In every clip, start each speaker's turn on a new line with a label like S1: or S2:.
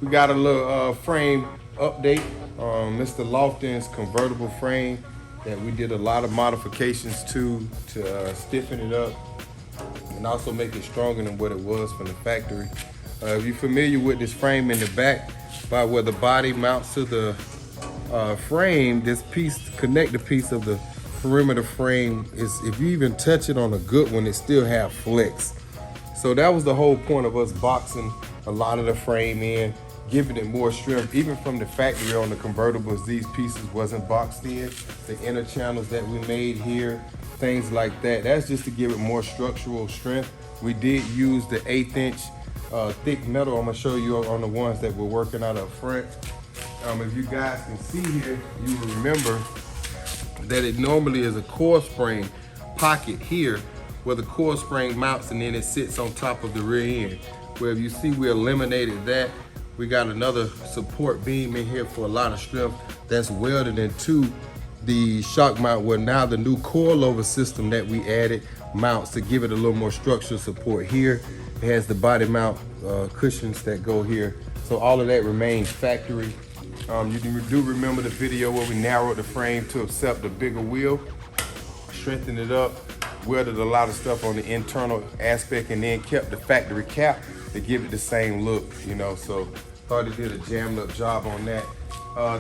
S1: We got a little frame update. Mr. Lofton's convertible frame that we did a lot of modifications to stiffen it up and also make it stronger than what it was from the factory. If you're familiar with this frame in the back, by where the body mounts to the frame, this piece, connected piece of the perimeter frame is, if you even touch it on a good one, it still have flex. So that was the whole point of us boxing a lot of the frame in, giving it more strength. Even from the factory on the convertibles, these pieces wasn't boxed in. The inner channels that we made here, things like that. That's just to give it more structural strength. We did use the 1/8 inch thick metal. I'm gonna show you on the ones that we're working out up front. If you guys can see here, you will remember that it normally is a core spring pocket here where the core spring mounts and then it sits on top of the rear end. Where if you see we eliminated that, we got another support beam in here for a lot of strength that's welded into the shock mount, where now the new coilover system that we added mounts to give it a little more structural support here. It has the body mount cushions that go here. So all of that remains factory. You do remember the video where we narrowed the frame to accept the bigger wheel, strengthened it up, welded a lot of stuff on the internal aspect, and then kept the factory cap to give it the same look, you know, so thought it did a jammed up job on that.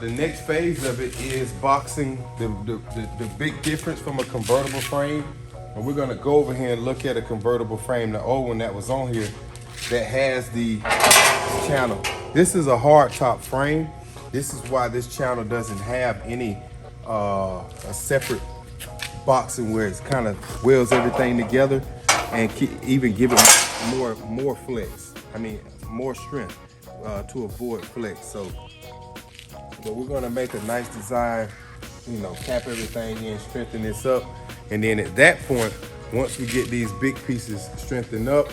S1: The next phase of it is boxing the big difference from a convertible frame. And we're gonna go over here and look at a convertible frame, the old one that was on here, that has the channel. This is a hard top frame. This is why this channel doesn't have any a separate boxing where it's kind of welds everything together and even give it more flex. I mean, more strength to avoid flex. So, but we're gonna make a nice design, you know, cap everything in, strengthen this up, and then at that point, once we get these big pieces strengthened up,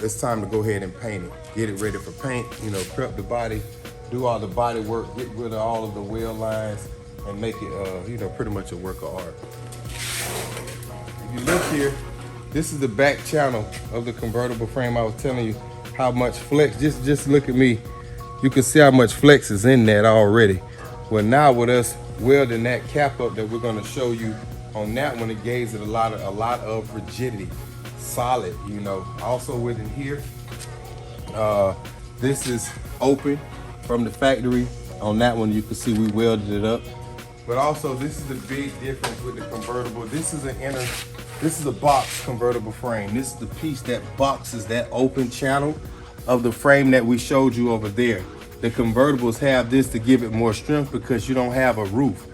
S1: it's time to go ahead and paint it. Get it ready for paint, you know, prep the body, do all the body work, get rid of all of the weld lines, and make it, you know, pretty much a work of art. If you look here, this is the back channel of the convertible frame. I was telling you how much flex, just look at me. You can see how much flex is in that already. Well, now with us welding that cap up that we're gonna show you on that one, it gives it a lot of rigidity, solid, you know. Also within here, this is open from the factory. On that one, you can see we welded it up. But also, this is the big difference with the convertible. This is a box convertible frame. This is the piece that boxes that open channel of the frame that we showed you over there. The convertibles have this to give it more strength because you don't have a roof.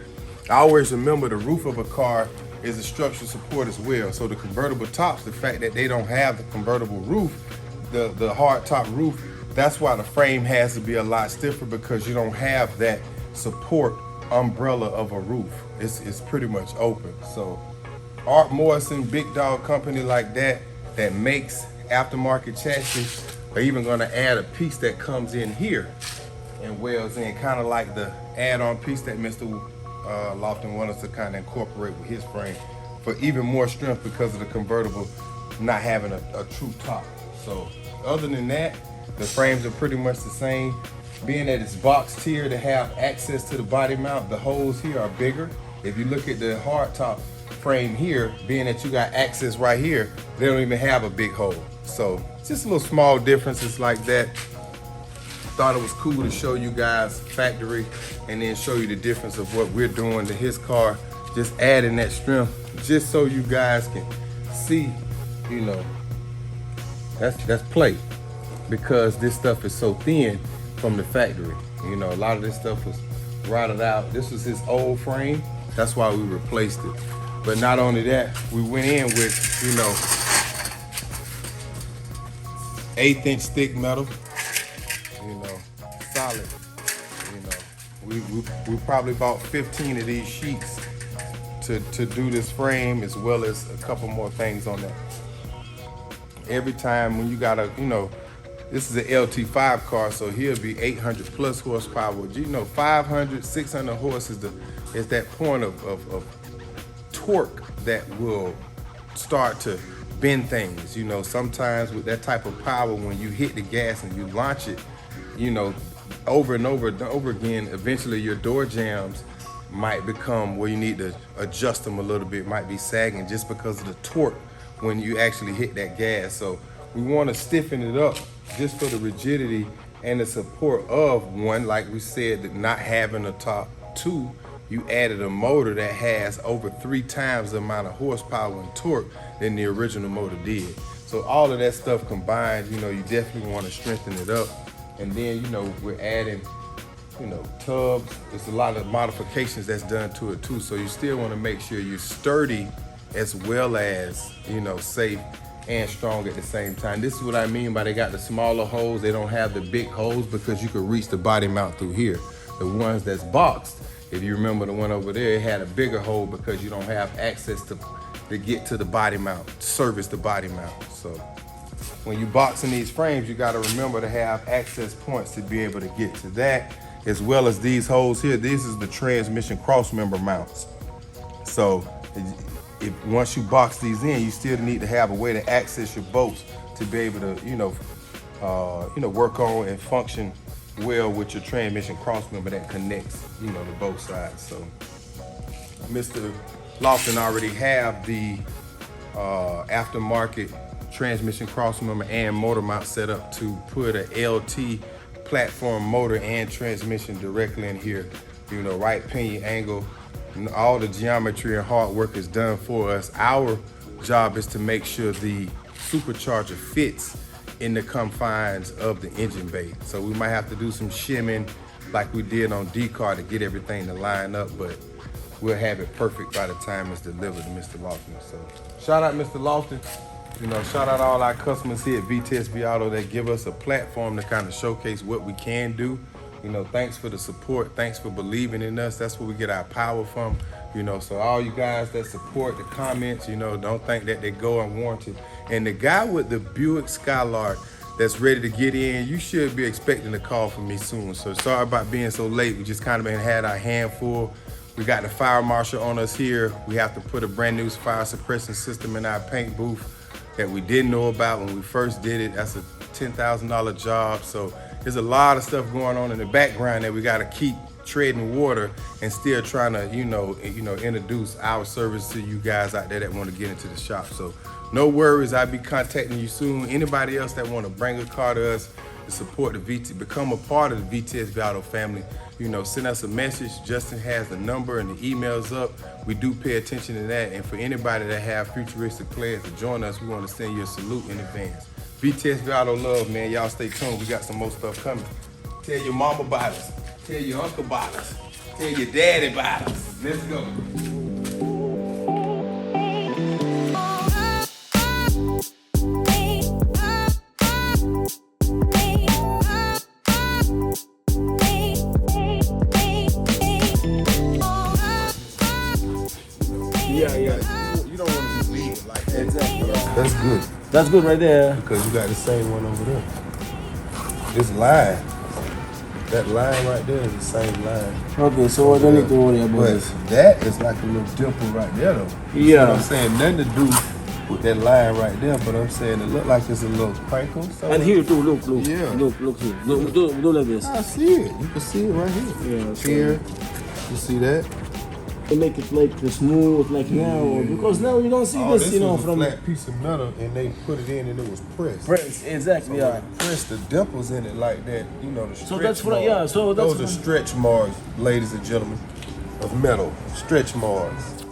S1: I always remember the roof of a car is a structural support as well. So the convertible tops, the fact that they don't have the convertible roof, the hard top roof, that's why the frame has to be a lot stiffer, because you don't have that support umbrella of a roof. It's pretty much open. So Art Morrison, big dog company like that makes aftermarket chassis, are even gonna add a piece that comes in here and welds in, kind of like the add-on piece that Mr. Lofton wanted us to kind of incorporate with his frame for even more strength because of the convertible not having a true top. So other than that, the frames are pretty much the same. Being that it's boxed here to have access to the body mount, the holes here are bigger. If you look at the hard top frame here, being that you got access right here, they don't even have a big hole. So just little small differences like that. Thought it was cool to show you guys factory and then show you the difference of what we're doing to his car, just adding that strength, just so you guys can see, you know, that's play, because this stuff is so thin from the factory. You know, a lot of this stuff was rotted out. This was his old frame. That's why we replaced it. But not only that, we went in with, you know, 1/8 inch thick metal, you know, solid. You know, we probably bought 15 of these sheets to do this frame, as well as a couple more things on that. Every time when you gotta, you know, this is an LT5 car, so he'll be 800 plus horsepower. You know, 500, 600 horses is that point of torque that will start to bend things. You know, sometimes with that type of power, when you hit the gas and you launch it, you know, over and over and over again, eventually your door jambs might become where you need to adjust them a little bit, might be sagging just because of the torque when you actually hit that gas. So we want to stiffen it up just for the rigidity and the support of, one, like we said, that not having a top. Two, you added a motor that has over 3 times the amount of horsepower and torque than the original motor did. So all of that stuff combined, you know, you definitely want to strengthen it up. And then, you know, we're adding, you know, tubs. There's a lot of modifications that's done to it too. So you still want to make sure you're sturdy as well as, you know, safe and strong at the same time. This is what I mean by they got the smaller holes. They don't have the big holes because you could reach the body mount through here. The ones that's boxed, if you remember the one over there, it had a bigger hole because you don't have access to get to the body mount, service the body mount. So when you boxing these frames, you gotta remember to have access points to be able to get to that, as well as these holes here. This is the transmission cross member mounts. So if once you box these in, you still need to have a way to access your bolts to be able to, you know, work on and function well with your transmission cross member that connects, you know, to both sides. So Mr. Lofton already have the aftermarket transmission cross member and motor mount set up to put a LT platform motor and transmission directly in here. You know, right pinion angle, all the geometry and hard work is done for us. Our job is to make sure the supercharger fits in the confines of the engine bay. So we might have to do some shimming like we did on D-Car to get everything to line up, but we'll have it perfect by the time it's delivered to Mr. Lofton. So shout out Mr. Lofton. You know, shout out all our customers here at VTSV Auto that give us a platform to kind of showcase what we can do. You know, thanks for the support. Thanks for believing in us. That's where we get our power from. You know, so all you guys that support the comments, you know, don't think that they go unwarranted. And the guy with the Buick Skylark that's ready to get in, you should be expecting a call from me soon. So sorry about being so late. We just kind of had our hand full. We got the fire marshal on us here. We have to put a brand new fire suppression system in our paint booth that we didn't know about when we first did it. That's a $10,000 job. So there's a lot of stuff going on in the background that we got to keep treading water and still trying to, you know, introduce our service to you guys out there that want to get into the shop. So no worries, I'll be contacting you soon. Anybody else that want to bring a car to us to support the VT, become a part of the VTSV Auto family, you know, send us a message. Justin has the number and the emails up. We do pay attention to that. And for anybody that have futuristic plans to join us, we want to send you a salute in advance. VTSV Auto love, man. Y'all stay tuned. We got some more stuff coming. Tell your mama about us. Tell your uncle about us. Tell your daddy about us. Let's go. Yeah. You don't want to just leave it like that. Exactly. That's good.
S2: That's good right there.
S1: Because you got the same one over there. This line.
S2: That line right there is the same line.
S3: Okay, so I don't need to worry about
S2: But
S3: this.
S2: that is like a little dimple right there, though. You see what I'm saying? Nothing to do with that line right there, but I'm saying it look like it's a little crinkle.
S3: And here too, look.
S2: Yeah.
S3: Look here. Do like this.
S2: I see it. You can see it right here.
S3: Yeah.
S2: Here, you see that?
S3: To make it like smooth, like now, because now you don't see this,
S2: this
S3: you know,
S2: was
S3: from
S2: a flat piece of metal, and they put it in, and it was pressed.
S3: press. Exactly,
S2: So
S3: yeah.
S2: when they press the dimples in it like that, you know, the stretch
S3: So that's for
S2: marks.
S3: yeah. So that's
S2: Those are stretch marks, ladies and gentlemen, of metal. Stretch marks.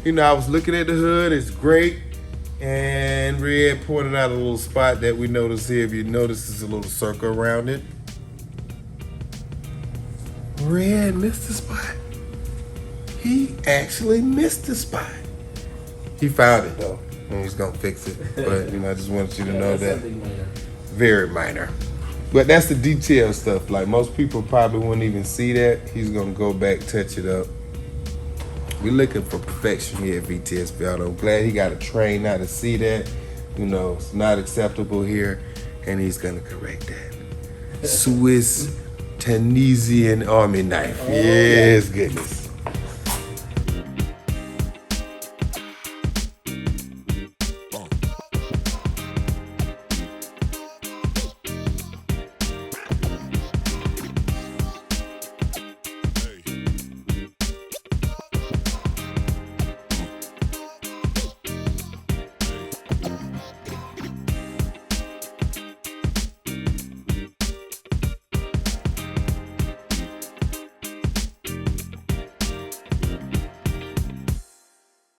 S1: You know, I was looking at the hood, it's great. And Raed pointed out a little spot that we noticed here. If you notice, there's a little circle around it. Raed missed the spot. He actually missed the spot. He found it though, and he's gonna fix it. But you know, I just wanted you to know that. Very minor. But that's the detail stuff. Like most people probably wouldn't even see that. He's gonna go back, touch it up. We're looking for perfection here at VTSV Auto. I'm glad he got a train now to see that. You know, it's not acceptable here, and he's gonna correct that. Swiss Tunisian army knife. Yes, goodness.